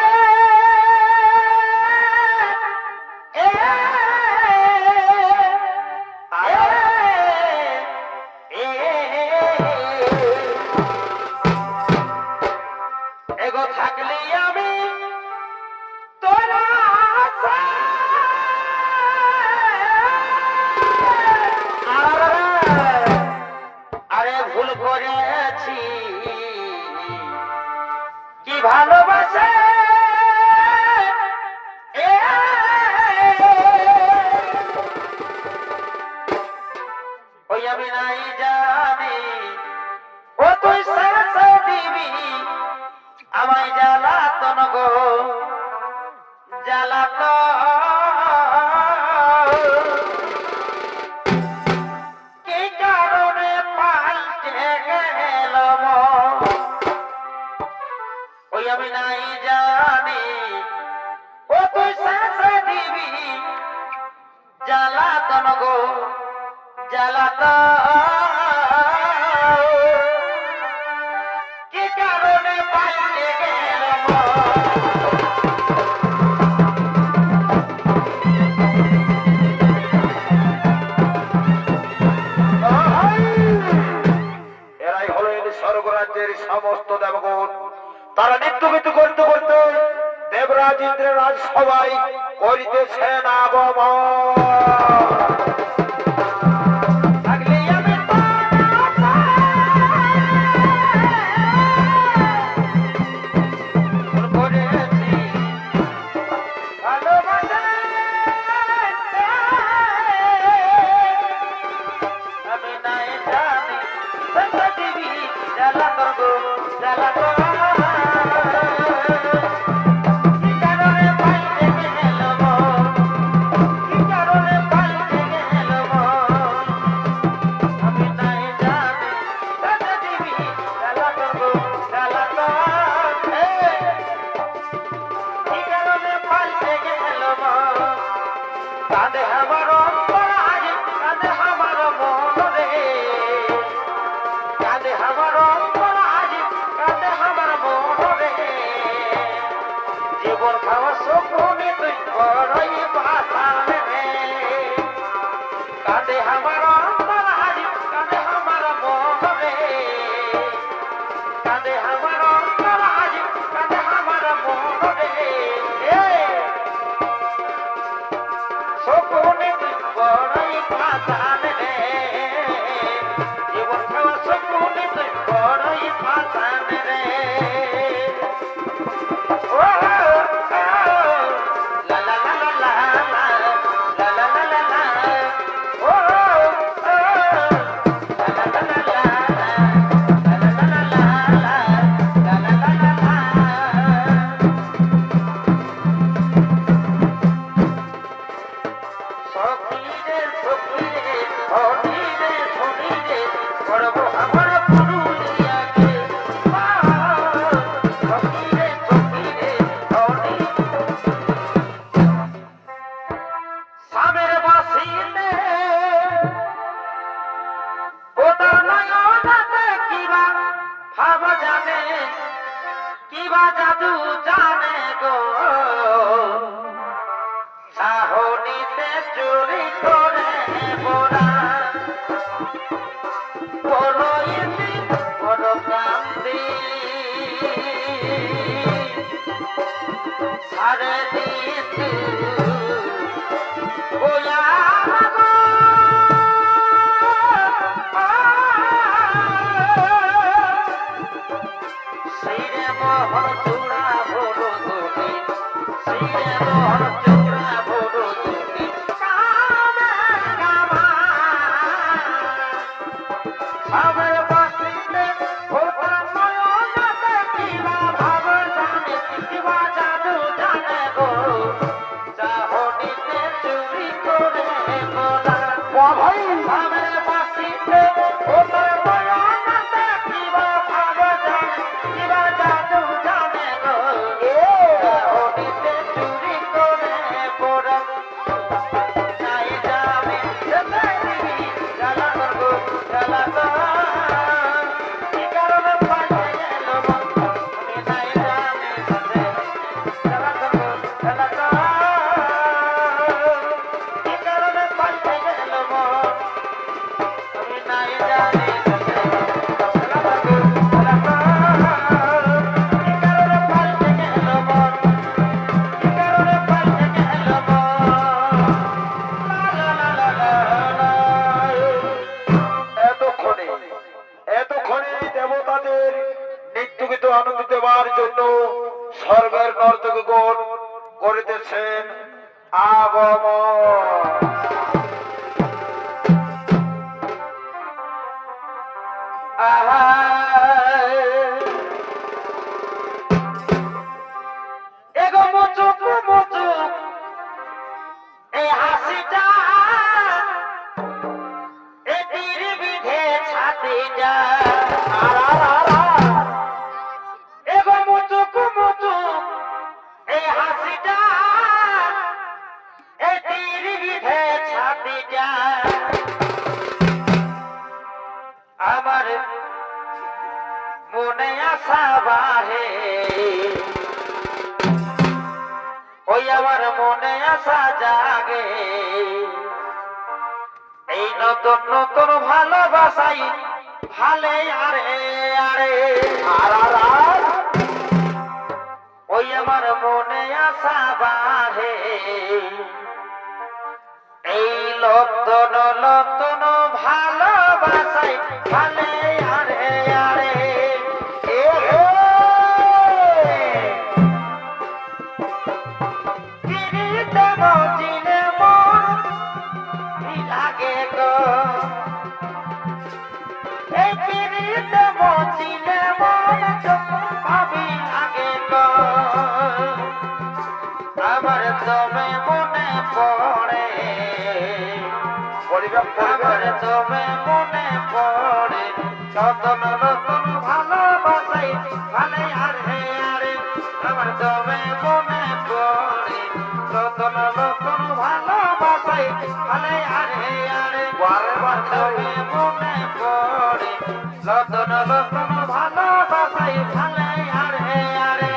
[SPEAKER 2] এগো থাকলেই আমি তোরা আরে ভুল করেছি কি ভালোবাসে ওই আমি নাই জানি ও তুই সাথে দিবি আমায় জ্বালাতন গো জ্বালাতন কি কারণে পাল্টে গেল ওই আমি নাই জানি ও তুই সাথে দিবি জ্বালাতন গো জ্বালাতন কি কারণে পাল্টে গেল এরাই হলেন স্বর্গরাজ্যের সমস্ত দেবগণ
[SPEAKER 1] তারা নৃত্য গীত করতে করতে দেবরাজ ইন্দ্ররাজ সবাই করিতেছেন আগমন।
[SPEAKER 2] থাকলে আমি করেছি ভালোবাসা আমি নাই জানি সন্ধ্যা দিবি জ্বালা করবো জ্বালা কি কারণে পাই থেকে গেল কি কারণে পাই থেকে গেল আমি নাই জানি সন্ধ্যা দিবি জ্বালা করবো জ্বালা কি কারণে পাই থেকে গেল কাঁদে আমার অন্তর আজ কাঁদে আমার মন রে কাঁদে আমার অন্তর আজ কাঁদে আমার মন রে জীবন খাওয়া সপনে তুই বড়ই পাশান রে কাঁদে আমার অন্তর আজ কাঁদে আমার মন রে কাঁদে আমার অন্তর আজ কাঁদে আমার মন রে সপনে তুই বড়ই পাশান রে জীবন খাওয়া সপনে তুই বড়ই পাশান রে ও লা লা লা লা লা লা লা লা লা লা ও লা লা লা লা লা লা লা লা লা লা লা লা সখীরে সখীরে ধনীরে ধনীরে করব আমার পুরুলিয়াকে সখীরে সখীরে ধনী সামের বাসিলে ওটার নয়নাতে কিবা ভাব জানে কিবা জাদু জানে গো সাহনিতে চুরি করে মোরা বড় ইতি বড় কান্দি সারে দিতু ওয়া গো সিরে মোহর চূড়া ভরো তুমি সিরে মোহর চূড়া ভরো তুমি কামে কামা সামের বাসিতে ওটা নয়নাতে কিবা ভাব জানে কিবা জাদু জানে গো চাহনিতে চুরি করে মোরা
[SPEAKER 1] ভাই
[SPEAKER 2] সামের বাসিতে ওটা নয়নাতে কিবা ভাব জানে কিবা জাদু জানে গো চাহনিতে চুরি করে মোরা নাই যাবে যেতে দিবি জ্বালা করবো জ্বালা কি কারণে পাইতে গেল আমি নাই জানি যেতে জ্বালা করবো জ্বালা কি কারণে পাইতে গেল আমি নাই জানি যেতে জ্বালা করবো জ্বালা কি কারণে পাইতে গেল কি কারণে পাইতে গেল
[SPEAKER 1] এতক্ষণে এতক্ষণে দেবতাদের নৃত্যগীত আনন্দ দেওয়ার জন্য স্বর্গের নর্তকগণ করিতেছেন আগমন।
[SPEAKER 2] এগো মুচুক মুচুক এই হাসিটা এটির বিধে ছাতে যা এগো মুচুক মুচুক এই হাসিটা এটির বিধে ছাতে যা আমার মনে আশা বাহে ওই আমার মনে আশা জাগে এই নতুন নতুন ভালোবাসাই ভালে আরে আরে ওই আমার মনে আশা বাহে এই লতন লতন ভালোবাসাই ভালে আরে আরে এ হে পিরিতে মজিলে মন লাগে গো এই পিরিতে মজিলে মন ভাবি লাগে গো আমার তবে মনে পড়ে আমার তবে মনে পড়ে নতুন নতুন ভালোবাসাই ভালে আর হে আরে আমার তবে মনে পড়ে নতুন নতুন ভালোবাসাই ভালে আর হে আরে তবে মনে পড়ে নতুন নতুন ভালোবাসাই ভালে আর হে আরে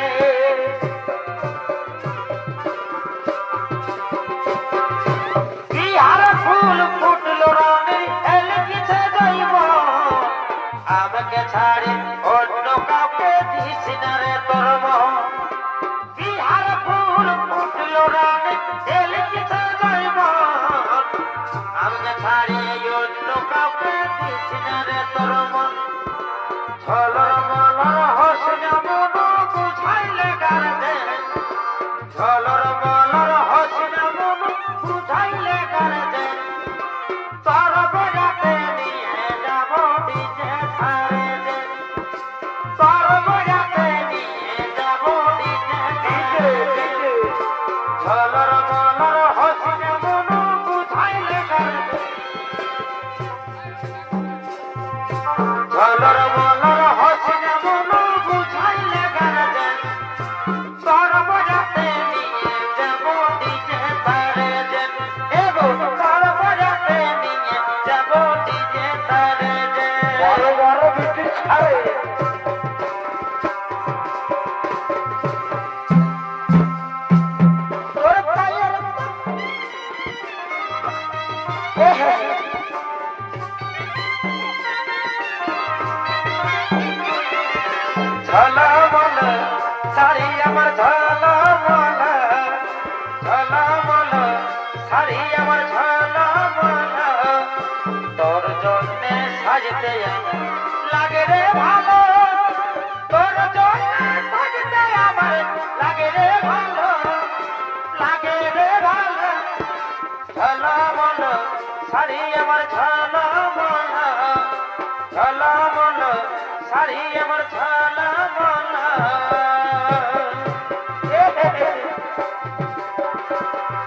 [SPEAKER 2] ফুল ফুটলো রানী এলে কিছে যাইব আমাকে ছাড়ে অন্য কাউকে দিস না রে তোর বিহার ফুল ফুটলো রানী এলে কিছে যাইব আমাকে ছাড়ে অন্য কাউকে দিস না রে তোর ঝলর মলর হসনা মনো বুঝাইলে গারে ঝলর মলর হসনা মনো বুঝাইলে গারে তোর বজাতে নিয়ে যাব ডিজে ছাড়ে দে তোর বজাতে নিয়ে যাব ডিজে ঝলর মলর হসনে মনো বুঝাইলে গারে ঝলর মলর হসনে মনো বুঝাইলে গারে তোর বজাতে নিয়ে যাব ডিজে ছাড়ে দে এগো তোর বজাতে নিয়ে যাব ডিজে ছাড়ে দে
[SPEAKER 3] বড় বড় বিক্রি ছাড়ে
[SPEAKER 2] তোর পায়ের ঝলমল শাড়ি আমার ঝলমল ঝলমল শাড়ি আমার ঝলমল তোর জন্যে সাজতে লাগে রে ভালো তোর জন্যে সাজতে আমার লাগে রে ভালো লাগে রে ভালো ঝলমল শাড়ি আমার ঝলমল ঝলমল শাড়ি আমার ঝলমল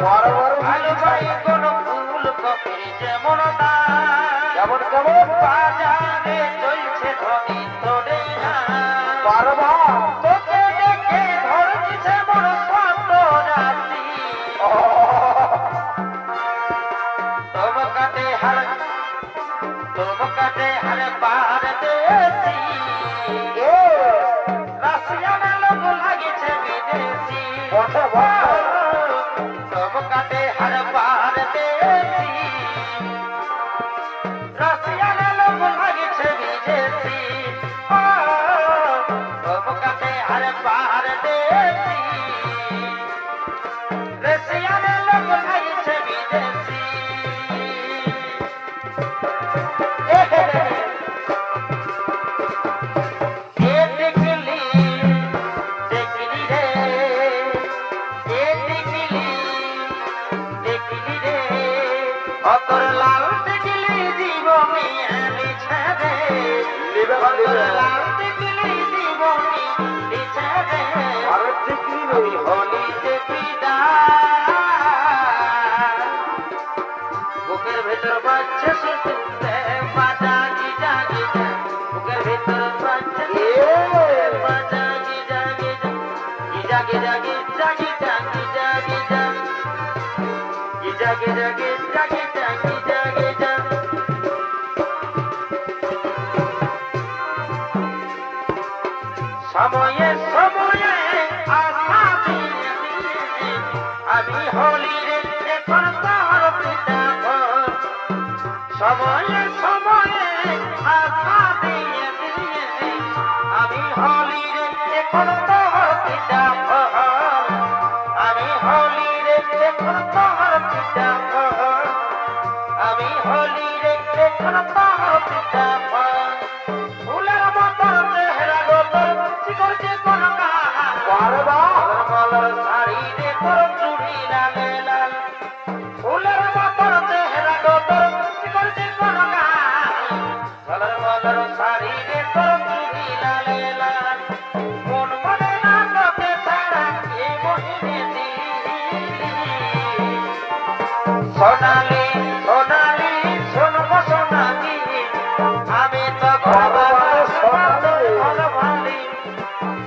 [SPEAKER 3] বড় বড়
[SPEAKER 2] ভালো ভাই কোন ফুল কপির যেমন
[SPEAKER 3] কেমন কেমন
[SPEAKER 2] বাজারে চলছে ধনী তোরে না
[SPEAKER 3] বারবা
[SPEAKER 2] তোকে দেখে ধরছে মোর স্বপ্ন রাত্রি तुम कटे हर पार देसी रसिया में लोग लगे छे विदेशी तुम कटे हर पार देसी रसिया में लोग लगे छे विदेशी तुम कटे हर पार देसी रसिया में लोग लगे छे विदेशी বুকের ভেতর বাচ্চা শুনতে বাজা গিজা গিজা বুকের ভেতর বাচ্চা বাজা Giza Giza Giza Giza Giza Giza Giza Giza Giza Giza Giza Giza Giza Giza সময়ে সময়ে আশা দিয়ে আমি হলি রে এখন তার পিতা সময়ে সময়ে আশা দিয়ে আমি হলি রে এখন তার পিতা চাপা ফুলের মতো চেহারা গো তোর চিকন চিকন গাল
[SPEAKER 3] বারবা
[SPEAKER 2] মালার শাড়ি রে তোর চুড়ি লাল লাল ফুলের মতো চেহারা গো তোর চিকন চিকন গাল মালার শাড়ি রে তোর চুড়ি লাল লাল মন মনে না তোকে ছাড়া এই মোহিনী সোনালি সোনালি শোনবো সোনালি আমি তো ঘরবালি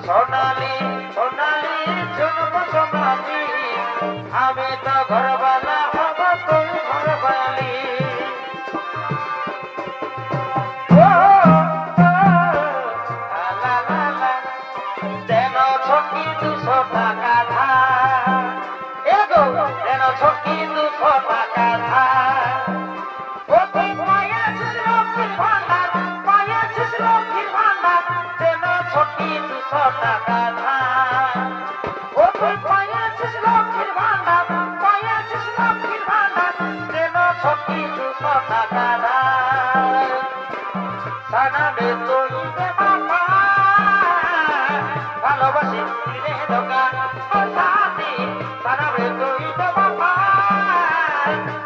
[SPEAKER 2] সোনালি সোনালি শোনবো সোনালি আমি তো ঘরবালা হব তুই ঘরবালি দেন ছকি 200 টাকা ধার এগো দেন ছকি 200 টাকা ধার ও তুই পাইয়াছিস লক্ষ্মীর ভান্ডার দেন ছকি 200 টাকা ধার ও তুই পাইয়াছিস লক্ষ্মীর ভান্ডার দেন ছকি 200 টাকা ধার সানাবে তুই দে বাবা ভালোবাসি রে দোকান সাথী সানাবে তুই দে বাবা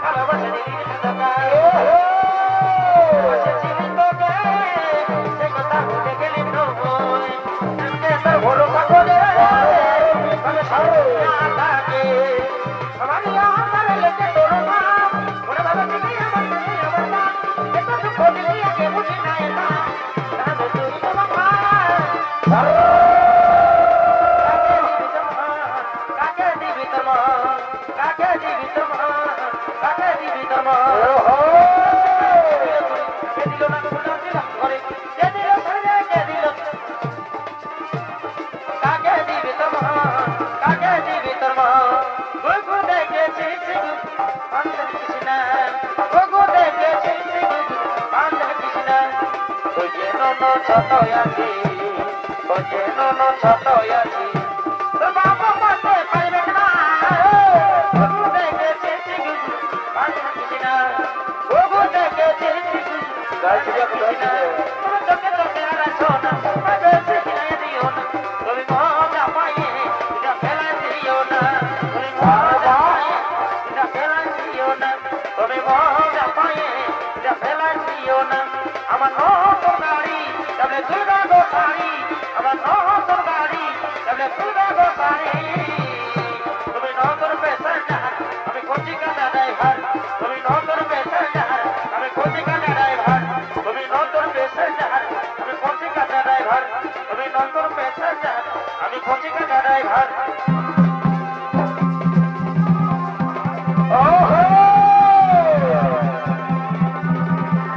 [SPEAKER 2] ভালোবাসি রে দোকান বসেছিলি তোকে সে কথা ভুলে গেলি নয় তোর ভরসা করে আমি সারে থাকে আমার আমার লেগে তোর নাম মনে ভাবছি আমার নাম এটা তো খোঁজ নিয়ে কে বুঝি না এটা সানাবে তুই দে বাবা কাকে দিবি তোমা ছোট আছি ছোট আছি তোর বাবা পাশে পাইবে না দেখেছি কিছু না ওগো দেখেছি চোখে চোখে আর শোনা বেশি কিনে দিও না তুমি মজা পাইয়ে এটা ফেলা দিও না তুমি মজা পাইয়ে এটা ফেলা দিও না তুমি মজা পাইয়ে এটা ফেলা দিও না আমার নতুন গাড়ি তবে দুর্গা গোসারি আমার নতুন গাড়ি তবে দুর্গা গোসারি তুমি নতুন প্যাসেঞ্জার আমি কোচি কাটা ড্রাইভার তুমি নতুন প্যাসেঞ্জার আমি কোচি কাটা ড্রাইভার তুমি নতুন প্যাসেঞ্জার আমি কোচি কাটা ড্রাইভার তুমি নতুন প্যাসেঞ্জার আমি কোচি কাটা ড্রাইভার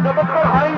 [SPEAKER 3] চমৎকার ভাই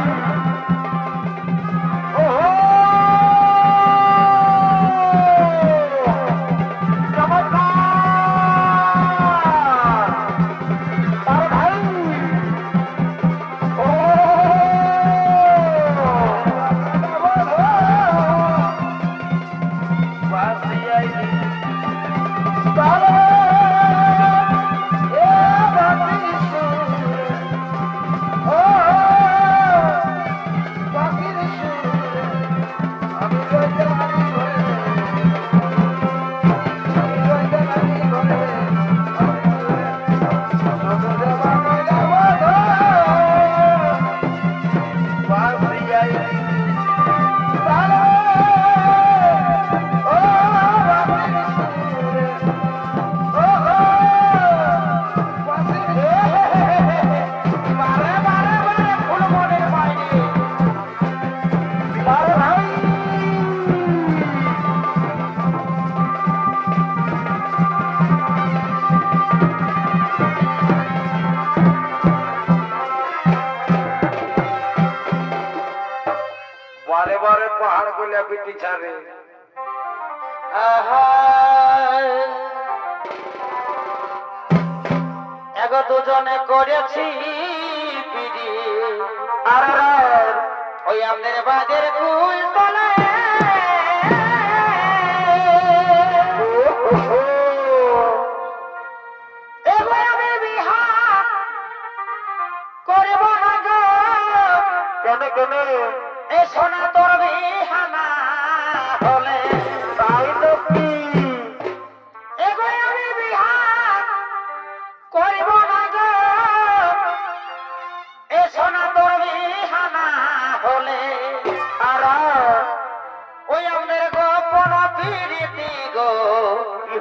[SPEAKER 3] বারে বারে পাহাড় গুলা পিটি ছাড়ে
[SPEAKER 2] এগো দুজনে করেছি পিড়ি আর ওই আমাদের বাজের কুল তলে এগো আমি বিহা করব না গো
[SPEAKER 1] কেন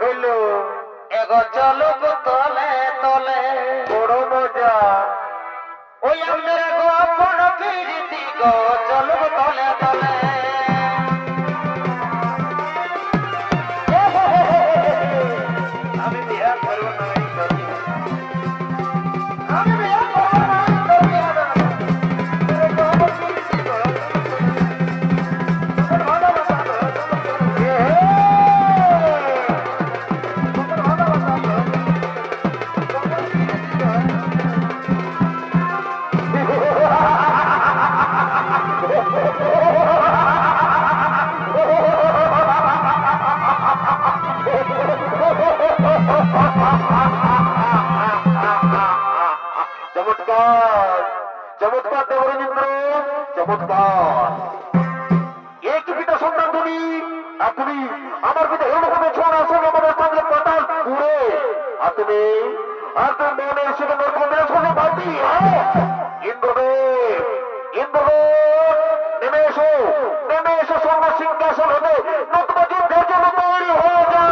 [SPEAKER 1] হইলো?
[SPEAKER 2] এগো চলো গো তলে তলে
[SPEAKER 1] বড় মজা।
[SPEAKER 2] ওই আমাদের গো আপন প্রীতি গো চলো গো তলে তলে
[SPEAKER 3] আমি বিয়া করবো না এই সত্যি।
[SPEAKER 2] আমি বিয়ে করবো না, তোর বিয়ে হবে না। তোর গো আপন প্রীতি গো, তোর ভালোবাসা গো, তোর ভালোবাসা গো, তোর প্রীতি গো।
[SPEAKER 1] চমৎকার চমৎকার দেবরেন্দ্র, চমৎকার। এই কি পিতা সন্তান তুমি? আর তুমি আমার পিতা হেমকূপে ছোড়া সঙ্গে আমাদের সঙ্গে পাতাল পুরে। আর তুমি মনে এসে মনে সঙ্গে বাতি। ইন্দ্রদেব, ইন্দ্রদেব, নেমে এসো স্বর্ণ সিংহাসন হতে নতুন যুদ্ধের জন্য তৈরি হয়ে যা।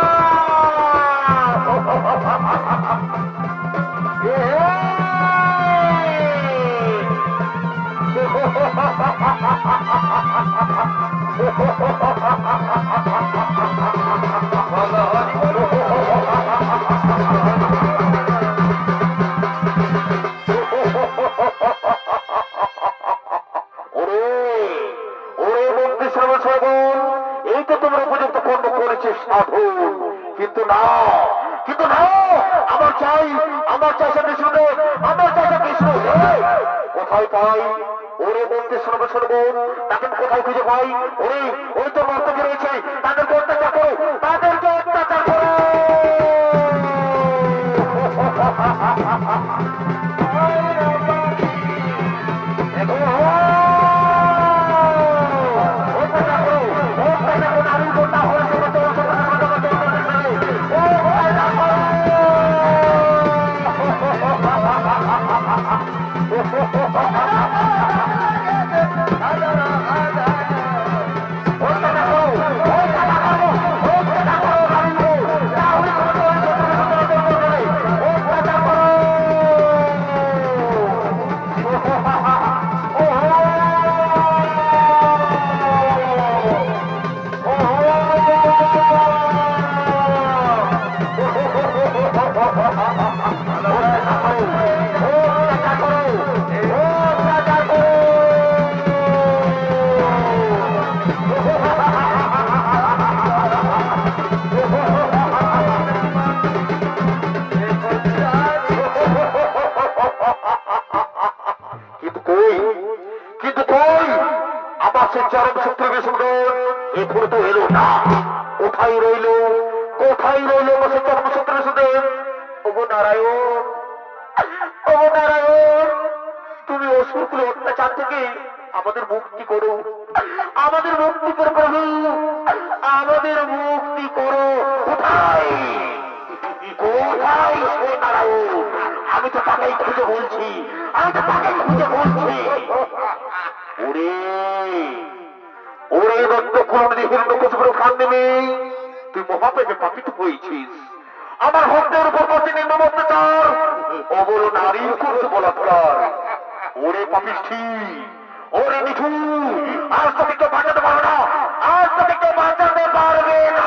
[SPEAKER 1] এই তো তোমার উপযুক্ত কর্ম করেছে সাধু, কিন্তু না, কিন্তু না, আমার চাই সে বিষ্ণুদেব, আমার চাই সে বিষ্ণুদেব। কোথায় পাই ওরে বলতে শোনবে তাকে কোথায় খুঁজে পাই? ওই তো মর্তকে রয়েছে, তাদেরকে অত্যাচার করো, তাদেরকে অত্যাচার করো। চরম শত্রু বিষ্ণুদেব এখনো তো এলো না। কোথায় রইল সে চরম শত্রু বিষ্ণুদেব? ওগো নারায়ণ, ওগো নারায়ণ, তুমি অসুরগুলো অত্যাচার থেকে আমাদের মুক্তি করো, আমাদের মুক্তি করো প্রভু, আমাদের মুক্তি করো। কোথায় কোথায় সে নারায়ণ? আমি তো তাকেই খুঁজে বলছি, ওরে ওরে তুই মহাপেটে পাপিত হয়েছিস, আমার ভক্তের উপর করতে নির্মম অত্যাচার, অবল নারীর করতে বলাৎকার। ওরে পাপিষ্ঠি, ওরে নিঠু, আজ তুমি কেউ বাঁচাতে পারবে না, আজ তুমি কেউ বাঁচাতে পারবে না।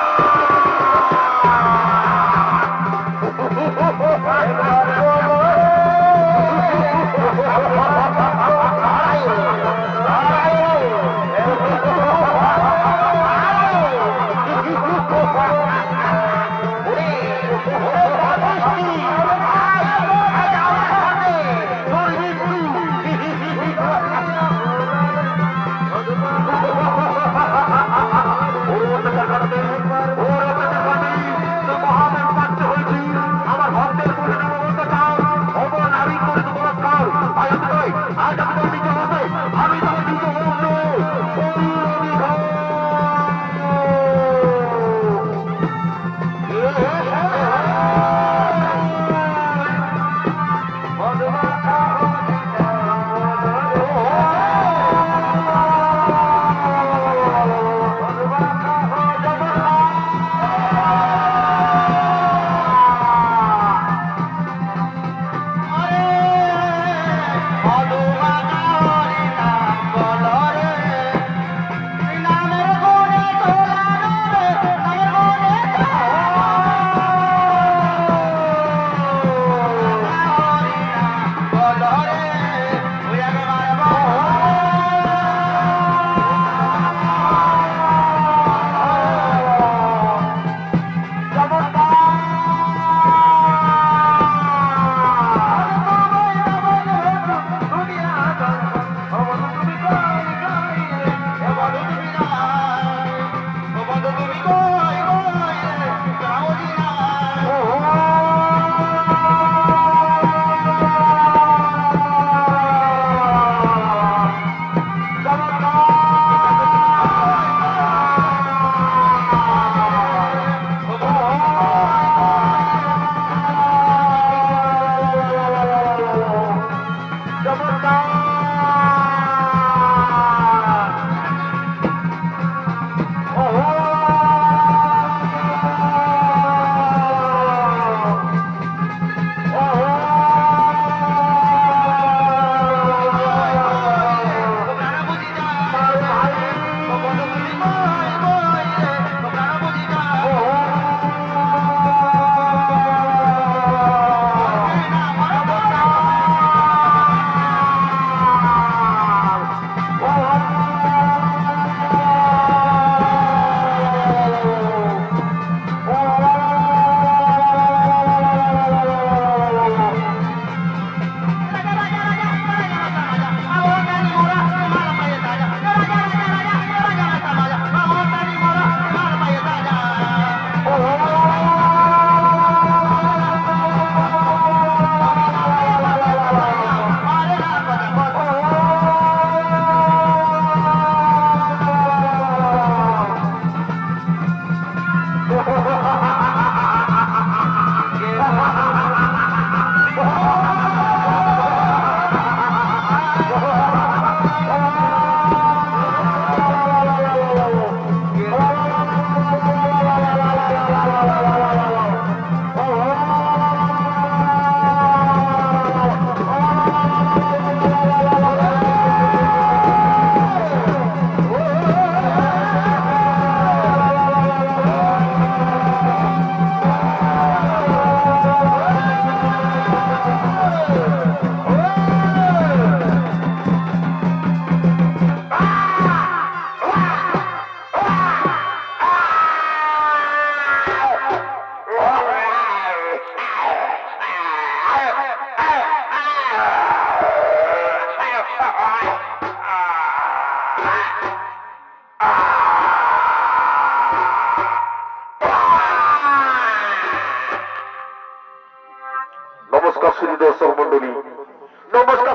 [SPEAKER 1] নমস্কার সুধী দর্শক মন্ডলী, নমস্কার।